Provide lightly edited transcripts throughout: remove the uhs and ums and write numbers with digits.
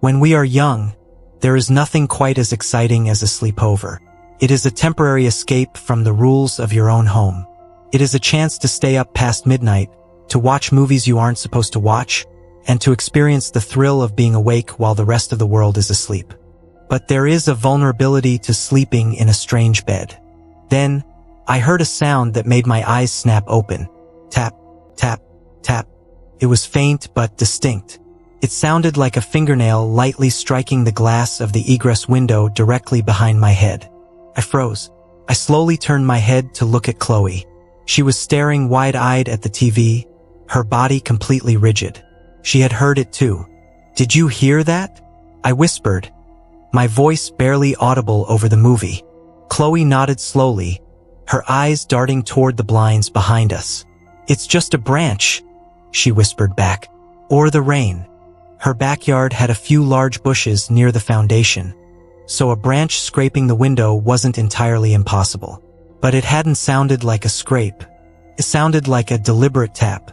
When we are young, there is nothing quite as exciting as a sleepover. It is a temporary escape from the rules of your own home. It is a chance to stay up past midnight, to watch movies you aren't supposed to watch, and to experience the thrill of being awake while the rest of the world is asleep. But there is a vulnerability to sleeping in a strange bed. Then, I heard a sound that made my eyes snap open. Tap, tap, tap. It was faint but distinct. It sounded like a fingernail lightly striking the glass of the egress window directly behind my head. I froze. I slowly turned my head to look at Chloe. She was staring wide-eyed at the TV, her body completely rigid. She had heard it too. "Did you hear that?" I whispered, my voice barely audible over the movie. Chloe nodded slowly, her eyes darting toward the blinds behind us. "It's just a branch," she whispered back. "Or the rain." Her backyard had a few large bushes near the foundation, so a branch scraping the window wasn't entirely impossible. But it hadn't sounded like a scrape. It sounded like a deliberate tap.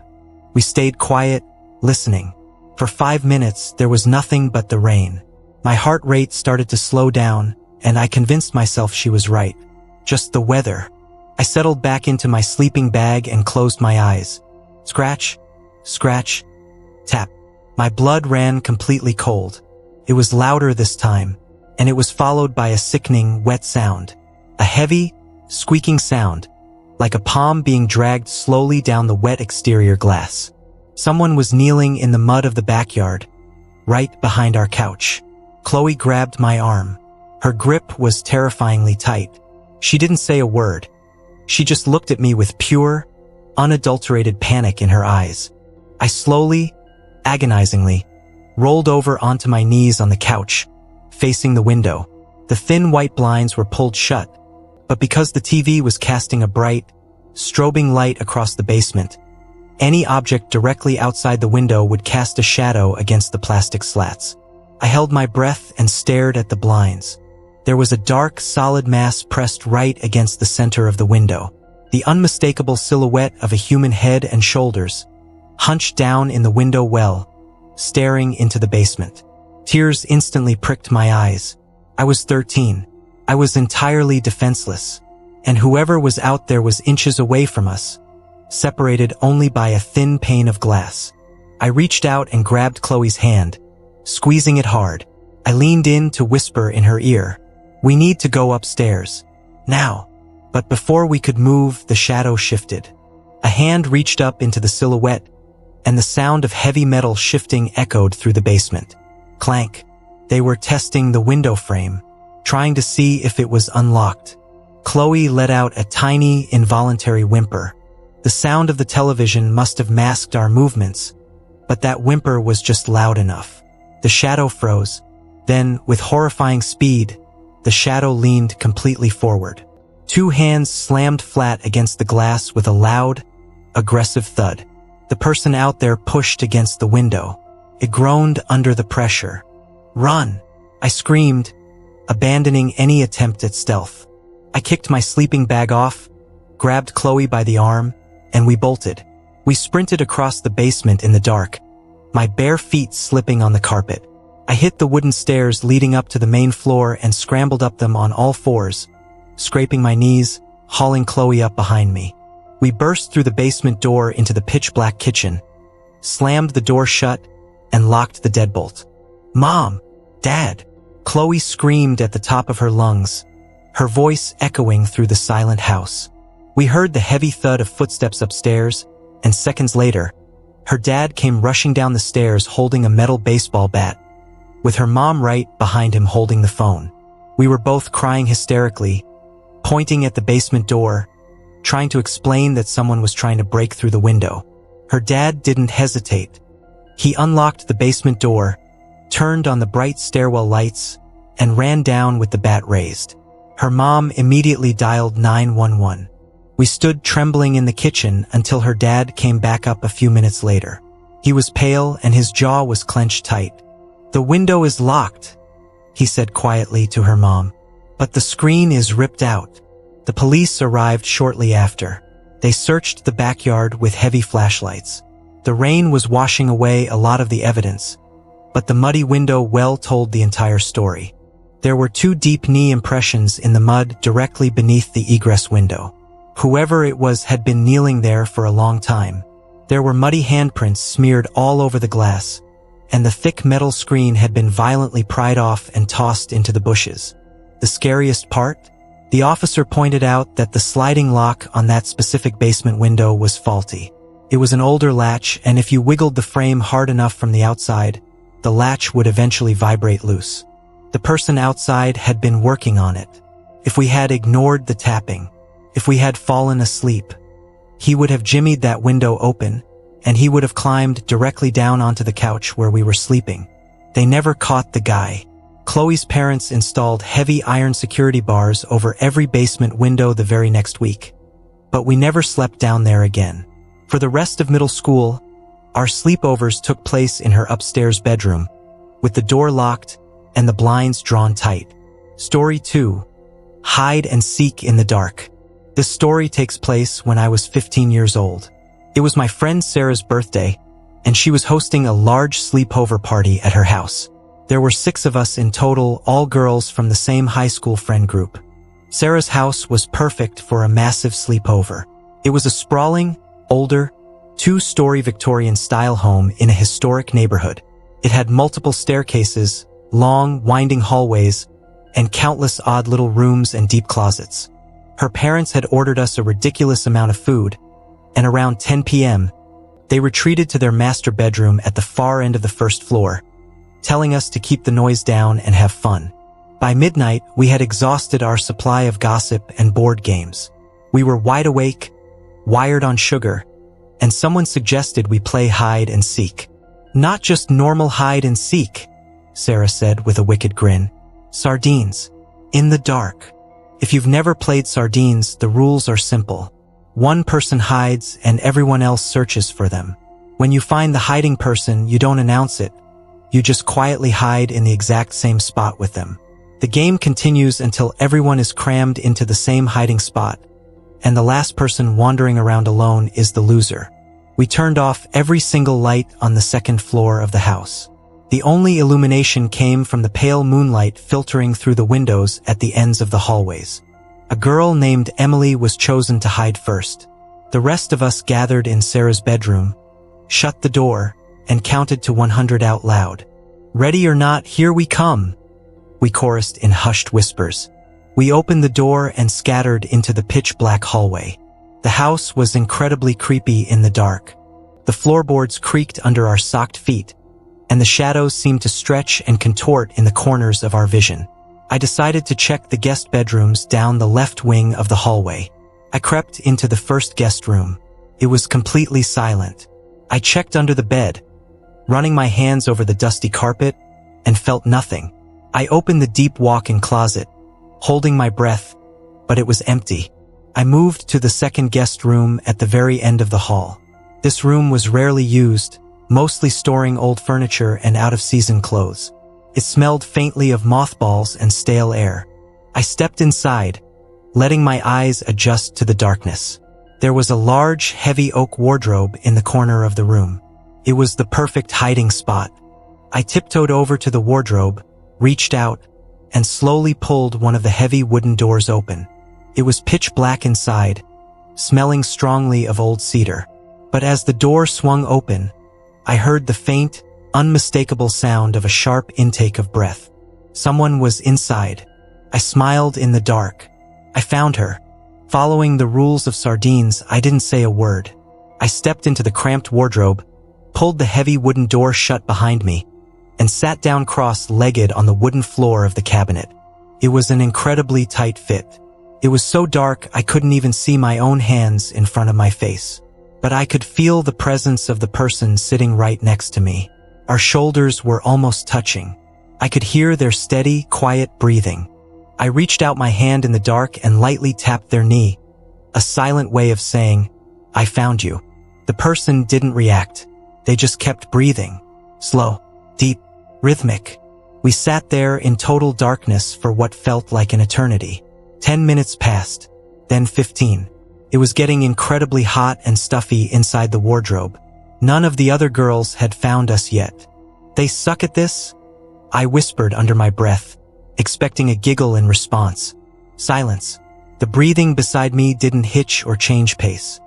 We stayed quiet, listening. For 5 minutes, there was nothing but the rain. My heart rate started to slow down, and I convinced myself she was right. Just the weather. I settled back into my sleeping bag and closed my eyes. Scratch, scratch, tap. My blood ran completely cold. It was louder this time, and it was followed by a sickening, wet sound. A heavy, squeaking sound, like a palm being dragged slowly down the wet exterior glass. Someone was kneeling in the mud of the backyard, right behind our couch. Chloe grabbed my arm. Her grip was terrifyingly tight. She didn't say a word. She just looked at me with pure, unadulterated panic in her eyes. I slowly, agonizingly, rolled over onto my knees on the couch, facing the window. The thin white blinds were pulled shut, but because the TV was casting a bright, strobing light across the basement, any object directly outside the window would cast a shadow against the plastic slats. I held my breath and stared at the blinds. There was a dark, solid mass pressed right against the center of the window. The unmistakable silhouette of a human head and shoulders, hunched down in the window well, staring into the basement. Tears instantly pricked my eyes. I was 13. I was entirely defenseless, and whoever was out there was inches away from us, separated only by a thin pane of glass. I reached out and grabbed Chloe's hand, squeezing it hard. I leaned in to whisper in her ear, "We need to go upstairs. Now." But before we could move, the shadow shifted. A hand reached up into the silhouette, and the sound of heavy metal shifting echoed through the basement. Clank. They were testing the window frame, trying to see if it was unlocked. Chloe let out a tiny, involuntary whimper. The sound of the television must have masked our movements, but that whimper was just loud enough. The shadow froze. Then, with horrifying speed, the shadow leaned completely forward. 2 hands slammed flat against the glass with a loud, aggressive thud. The person out there pushed against the window. It groaned under the pressure. "Run!" I screamed, abandoning any attempt at stealth. I kicked my sleeping bag off, grabbed Chloe by the arm, and we bolted. We sprinted across the basement in the dark, my bare feet slipping on the carpet. I hit the wooden stairs leading up to the main floor and scrambled up them on all fours, scraping my knees, hauling Chloe up behind me. We burst through the basement door into the pitch-black kitchen, slammed the door shut, and locked the deadbolt. "Mom! Dad!" Chloe screamed at the top of her lungs, her voice echoing through the silent house. We heard the heavy thud of footsteps upstairs, and seconds later, her dad came rushing down the stairs holding a metal baseball bat, with her mom right behind him holding the phone. We were both crying hysterically, pointing at the basement door, trying to explain that someone was trying to break through the window. Her dad didn't hesitate. He unlocked the basement door, turned on the bright stairwell lights, and ran down with the bat raised. Her mom immediately dialed 911. We stood trembling in the kitchen until her dad came back up a few minutes later. He was pale and his jaw was clenched tight. "The window is locked," he said quietly to her mom, "but the screen is ripped out." The police arrived shortly after. They searched the backyard with heavy flashlights. The rain was washing away a lot of the evidence, but the muddy window well told the entire story. There were 2 deep knee impressions in the mud directly beneath the egress window. Whoever it was had been kneeling there for a long time. There were muddy handprints smeared all over the glass, and the thick metal screen had been violently pried off and tossed into the bushes. The scariest part? The officer pointed out that the sliding lock on that specific basement window was faulty. It was an older latch, and if you wiggled the frame hard enough from the outside, the latch would eventually vibrate loose. The person outside had been working on it. If we had ignored the tapping, if we had fallen asleep, he would have jimmied that window open, and he would have climbed directly down onto the couch where we were sleeping. They never caught the guy. Chloe's parents installed heavy iron security bars over every basement window the very next week. But we never slept down there again. For the rest of middle school, our sleepovers took place in her upstairs bedroom, with the door locked and the blinds drawn tight. Story 2. Hide and Seek in the Dark. This story takes place when I was 15 years old. It was my friend Sarah's birthday, and she was hosting a large sleepover party at her house. There were 6 of us in total, all girls from the same high school friend group. Sarah's house was perfect for a massive sleepover. It was a sprawling, older, 2-story Victorian-style home in a historic neighborhood. It had multiple staircases, long, winding hallways, and countless odd little rooms and deep closets. Her parents had ordered us a ridiculous amount of food, and around 10 p.m., they retreated to their master bedroom at the far end of the first floor, telling us to keep the noise down and have fun. By midnight, we had exhausted our supply of gossip and board games. We were wide awake, wired on sugar, and someone suggested we play hide and seek. Not just normal hide and seek, Sarah said with a wicked grin. Sardines. In the dark. If you've never played sardines, the rules are simple. One person hides and everyone else searches for them. When you find the hiding person, you don't announce it. You just quietly hide in the exact same spot with them. The game continues until everyone is crammed into the same hiding spot, and the last person wandering around alone is the loser. We turned off every single light on the second floor of the house. The only illumination came from the pale moonlight filtering through the windows at the ends of the hallways. A girl named Emily was chosen to hide first. The rest of us gathered in Sarah's bedroom, shut the door, and counted to 100 out loud. Ready or not, here we come, we chorused in hushed whispers. We opened the door and scattered into the pitch-black hallway. The house was incredibly creepy in the dark. The floorboards creaked under our socked feet, and the shadows seemed to stretch and contort in the corners of our vision. I decided to check the guest bedrooms down the left wing of the hallway. I crept into the first guest room. It was completely silent. I checked under the bed, running my hands over the dusty carpet, and felt nothing. I opened the deep walk-in closet, holding my breath, but it was empty. I moved to the second guest room at the very end of the hall. This room was rarely used, mostly storing old furniture and out-of-season clothes. It smelled faintly of mothballs and stale air. I stepped inside, letting my eyes adjust to the darkness. There was a large, heavy oak wardrobe in the corner of the room. It was the perfect hiding spot. I tiptoed over to the wardrobe, reached out, and slowly pulled one of the heavy wooden doors open. It was pitch black inside, smelling strongly of old cedar. But as the door swung open, I heard the faint, unmistakable sound of a sharp intake of breath. Someone was inside. I smiled in the dark. I found her. Following the rules of sardines, I didn't say a word. I stepped into the cramped wardrobe, pulled the heavy wooden door shut behind me, and sat down cross-legged on the wooden floor of the cabinet. It was an incredibly tight fit. It was so dark I couldn't even see my own hands in front of my face. But I could feel the presence of the person sitting right next to me. Our shoulders were almost touching. I could hear their steady, quiet breathing. I reached out my hand in the dark and lightly tapped their knee, a silent way of saying, "I found you." The person didn't react. They just kept breathing. Slow, deep, rhythmic. We sat there in total darkness for what felt like an eternity. 10 minutes passed, then 15. It was getting incredibly hot and stuffy inside the wardrobe. None of the other girls had found us yet. "They suck at this?" I whispered under my breath, expecting a giggle in response. Silence. The breathing beside me didn't hitch or change pace.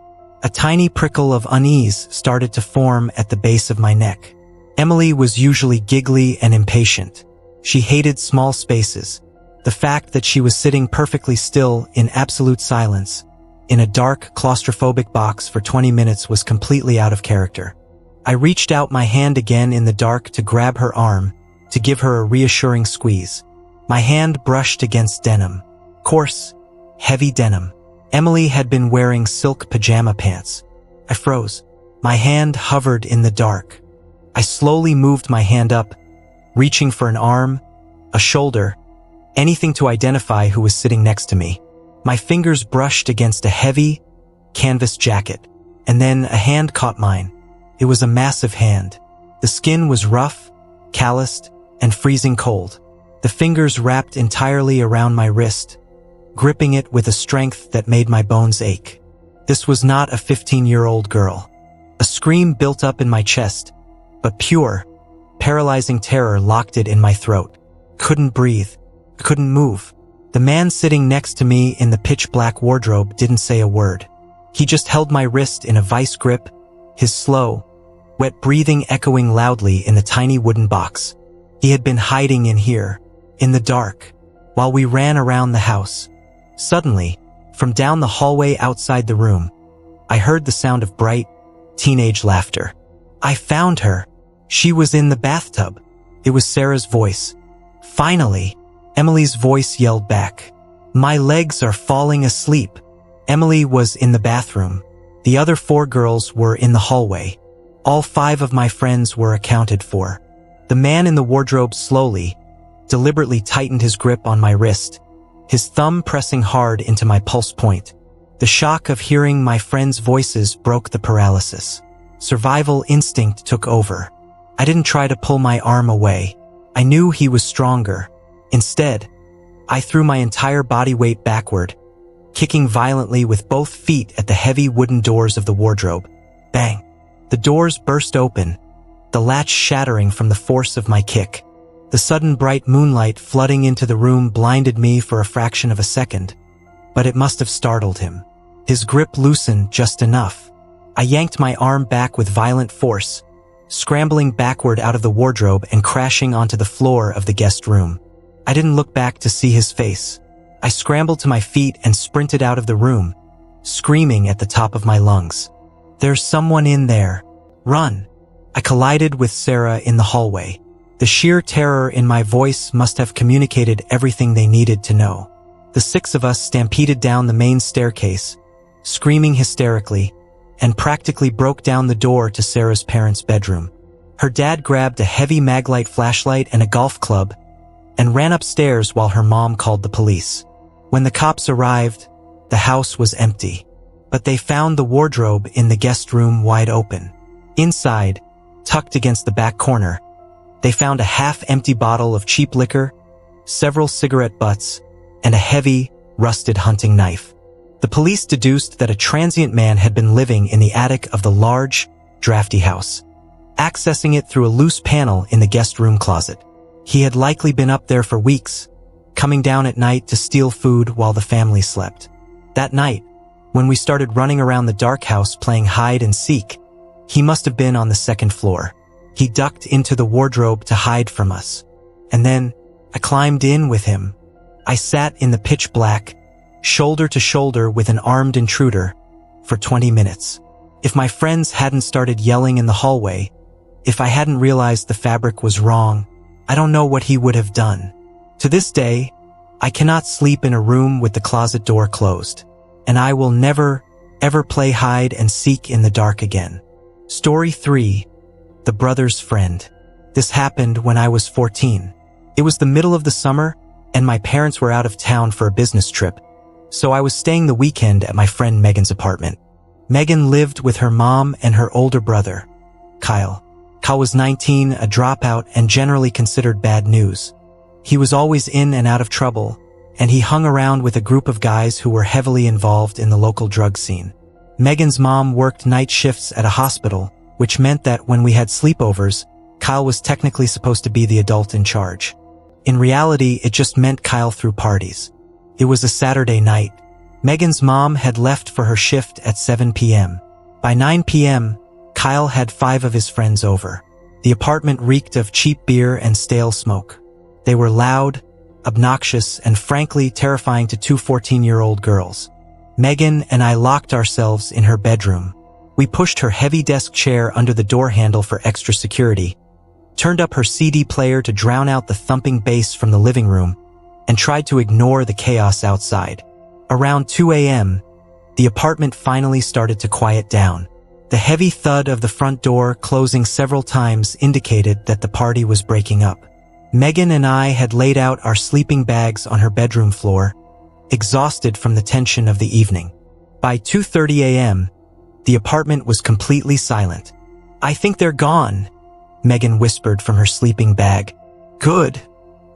A tiny prickle of unease started to form at the base of my neck. Emily was usually giggly and impatient. She hated small spaces. The fact that she was sitting perfectly still in absolute silence, in a dark, claustrophobic box for 20 minutes was completely out of character. I reached out my hand again in the dark to grab her arm, to give her a reassuring squeeze. My hand brushed against denim. Coarse, heavy denim. Emily had been wearing silk pajama pants. I froze. My hand hovered in the dark. I slowly moved my hand up, reaching for an arm, a shoulder, anything to identify who was sitting next to me. My fingers brushed against a heavy, canvas jacket, and then a hand caught mine. It was a massive hand. The skin was rough, calloused, and freezing cold. The fingers wrapped entirely around my wrist, gripping it with a strength that made my bones ache. This was not a 15-year-old girl. A scream built up in my chest, but pure, paralyzing terror locked it in my throat. Couldn't breathe. Couldn't move. The man sitting next to me in the pitch-black wardrobe didn't say a word. He just held my wrist in a vice grip, his slow, wet breathing echoing loudly in the tiny wooden box. He had been hiding in here, in the dark, while we ran around the house. Suddenly, from down the hallway outside the room, I heard the sound of bright, teenage laughter. I found her. She was in the bathtub. It was Sarah's voice. Finally, Emily's voice yelled back. My legs are falling asleep. Emily was in the bathroom. The other 4 girls were in the hallway. All 5 of my friends were accounted for. The man in the wardrobe slowly, deliberately tightened his grip on my wrist, his thumb pressing hard into my pulse point. The shock of hearing my friends' voices broke the paralysis. Survival instinct took over. I didn't try to pull my arm away. I knew he was stronger. Instead, I threw my entire body weight backward, kicking violently with both feet at the heavy wooden doors of the wardrobe. Bang! The doors burst open, the latch shattering from the force of my kick. The sudden bright moonlight flooding into the room blinded me for a fraction of a second, but it must have startled him. His grip loosened just enough. I yanked my arm back with violent force, scrambling backward out of the wardrobe and crashing onto the floor of the guest room. I didn't look back to see his face. I scrambled to my feet and sprinted out of the room, screaming at the top of my lungs. There's someone in there. Run! I collided with Sarah in the hallway. The sheer terror in my voice must have communicated everything they needed to know. The 6 of us stampeded down the main staircase, screaming hysterically, and practically broke down the door to Sarah's parents' bedroom. Her dad grabbed a heavy Maglite flashlight and a golf club and ran upstairs while her mom called the police. When the cops arrived, the house was empty, but they found the wardrobe in the guest room wide open. Inside, tucked against the back corner, they found a half-empty bottle of cheap liquor, several cigarette butts, and a heavy, rusted hunting knife. The police deduced that a transient man had been living in the attic of the large, drafty house, accessing it through a loose panel in the guest room closet. He had likely been up there for weeks, coming down at night to steal food while the family slept. That night, when we started running around the dark house playing hide and seek, he must have been on the 2nd floor. He ducked into the wardrobe to hide from us. And then, I climbed in with him. I sat in the pitch black, shoulder to shoulder with an armed intruder, for 20 minutes. If my friends hadn't started yelling in the hallway, if I hadn't realized the fabric was wrong, I don't know what he would have done. To this day, I cannot sleep in a room with the closet door closed, and I will never, ever play hide and seek in the dark again. Story 3. The Brother's Friend. This happened when I was 14. It was the middle of the summer, and my parents were out of town for a business trip, so I was staying the weekend at my friend Megan's apartment. Megan lived with her mom and her older brother, Kyle. Kyle was 19, a dropout, and generally considered bad news. He was always in and out of trouble, and he hung around with a group of guys who were heavily involved in the local drug scene. Megan's mom worked night shifts at a hospital, which meant that when we had sleepovers, Kyle was technically supposed to be the adult in charge. In reality, it just meant Kyle threw parties. It was a Saturday night. Megan's mom had left for her shift at 7 p.m. By 9 p.m., Kyle had 5 of his friends over. The apartment reeked of cheap beer and stale smoke. They were loud, obnoxious, and frankly terrifying to 2 14-year-old girls. Megan and I locked ourselves in her bedroom. We pushed her heavy desk chair under the door handle for extra security, turned up her CD player to drown out the thumping bass from the living room, and tried to ignore the chaos outside. Around 2 a.m., the apartment finally started to quiet down. The heavy thud of the front door closing several times indicated that the party was breaking up. Megan and I had laid out our sleeping bags on her bedroom floor, exhausted from the tension of the evening. By 2:30 a.m., the apartment was completely silent. "I think they're gone," Megan whispered from her sleeping bag. "Good,"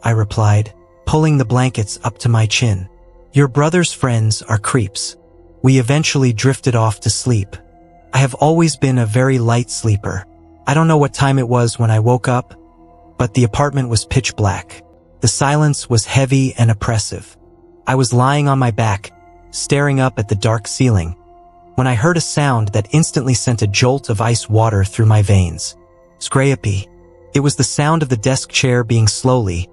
I replied, pulling the blankets up to my chin. "Your brother's friends are creeps." We eventually drifted off to sleep. I have always been a very light sleeper. I don't know what time it was when I woke up, but the apartment was pitch black. The silence was heavy and oppressive. I was lying on my back, staring up at the dark ceiling, when I heard a sound that instantly sent a jolt of ice water through my veins. Scrappy. It was the sound of the desk chair being slowly,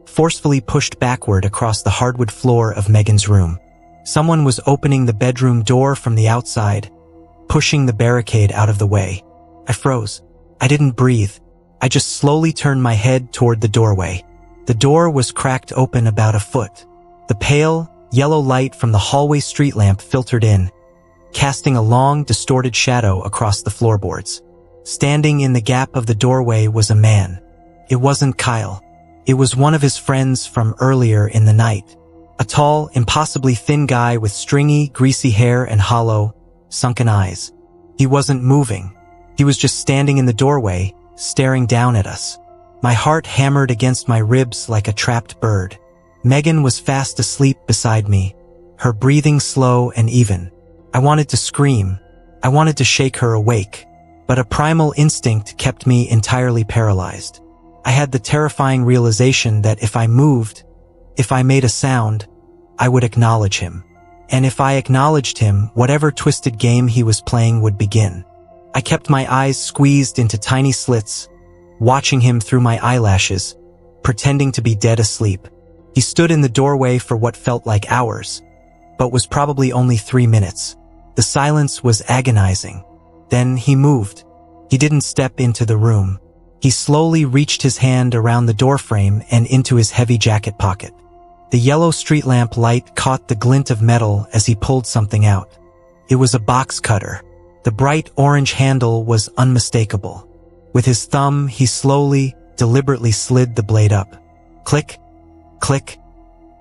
forcefully pushed backward across the hardwood floor of Megan's room. Someone was opening the bedroom door from the outside, pushing the barricade out of the way. I froze. I didn't breathe. I just slowly turned my head toward the doorway. The door was cracked open about a foot. The pale, yellow light from the hallway street lamp filtered in, casting a long, distorted shadow across the floorboards. Standing in the gap of the doorway was a man. It wasn't Kyle. It was one of his friends from earlier in the night. A tall, impossibly thin guy with stringy, greasy hair and hollow, sunken eyes. He wasn't moving. He was just standing in the doorway, staring down at us. My heart hammered against my ribs like a trapped bird. Megan was fast asleep beside me, her breathing slow and even. I wanted to scream. I wanted to shake her awake, but a primal instinct kept me entirely paralyzed. I had the terrifying realization that if I moved, if I made a sound, I would acknowledge him. And if I acknowledged him, whatever twisted game he was playing would begin. I kept my eyes squeezed into tiny slits, watching him through my eyelashes, pretending to be dead asleep. He stood in the doorway for what felt like hours, but was probably only 3 minutes. The silence was agonizing. Then he moved. He didn't step into the room. He slowly reached his hand around the doorframe and into his heavy jacket pocket. The yellow street lamp light caught the glint of metal as he pulled something out. It was a box cutter. The bright orange handle was unmistakable. With his thumb, he slowly, deliberately slid the blade up. Click, click,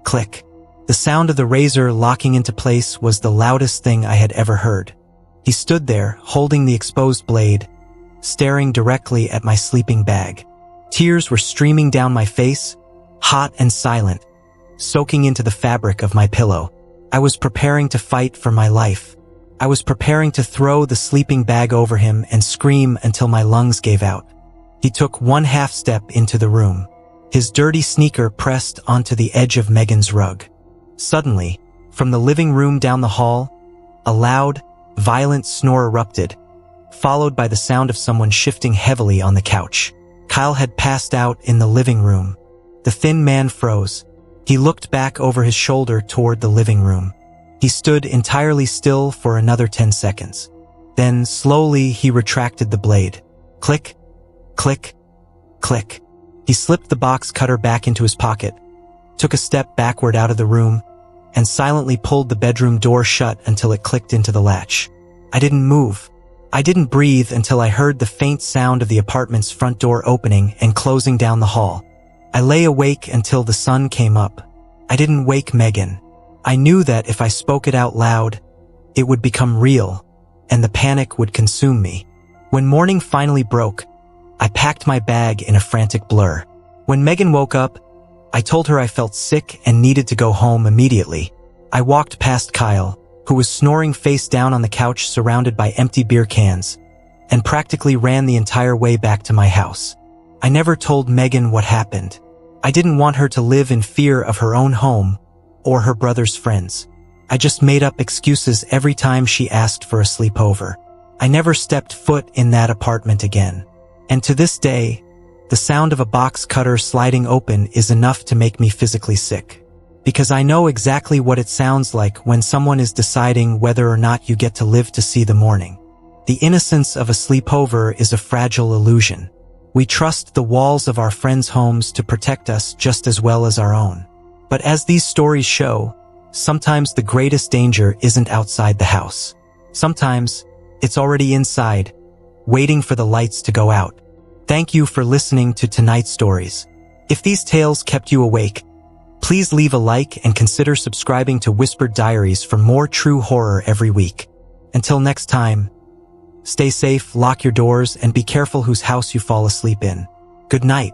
click. The sound of the razor locking into place was the loudest thing I had ever heard. He stood there, holding the exposed blade, staring directly at my sleeping bag. Tears were streaming down my face, hot and silent, soaking into the fabric of my pillow. I was preparing to fight for my life. I was preparing to throw the sleeping bag over him and scream until my lungs gave out. He took one half step into the room. His dirty sneaker pressed onto the edge of Megan's rug. Suddenly, from the living room down the hall, a loud, violent snore erupted, followed by the sound of someone shifting heavily on the couch. Kyle had passed out in the living room. The thin man froze. He looked back over his shoulder toward the living room. He stood entirely still for another 10 seconds. Then, slowly, he retracted the blade. Click, click, click. He slipped the box cutter back into his pocket, took a step backward out of the room, and silently pulled the bedroom door shut until it clicked into the latch. I didn't move. I didn't breathe until I heard the faint sound of the apartment's front door opening and closing down the hall. I lay awake until the sun came up. I didn't wake Megan. I knew that if I spoke it out loud, it would become real, and the panic would consume me. When morning finally broke, I packed my bag in a frantic blur. When Megan woke up, I told her I felt sick and needed to go home immediately. I walked past Kyle, who was snoring face down on the couch surrounded by empty beer cans, and practically ran the entire way back to my house. I never told Megan what happened. I didn't want her to live in fear of her own home or her brother's friends. I just made up excuses every time she asked for a sleepover. I never stepped foot in that apartment again. And to this day, the sound of a box cutter sliding open is enough to make me physically sick. Because I know exactly what it sounds like when someone is deciding whether or not you get to live to see the morning. The innocence of a sleepover is a fragile illusion. We trust the walls of our friends' homes to protect us just as well as our own. But as these stories show, sometimes the greatest danger isn't outside the house. Sometimes it's already inside, waiting for the lights to go out. Thank you for listening to tonight's stories. If these tales kept you awake, please leave a like and consider subscribing to Whispered Diaries for more true horror every week. Until next time, stay safe, lock your doors, and be careful whose house you fall asleep in. Good night.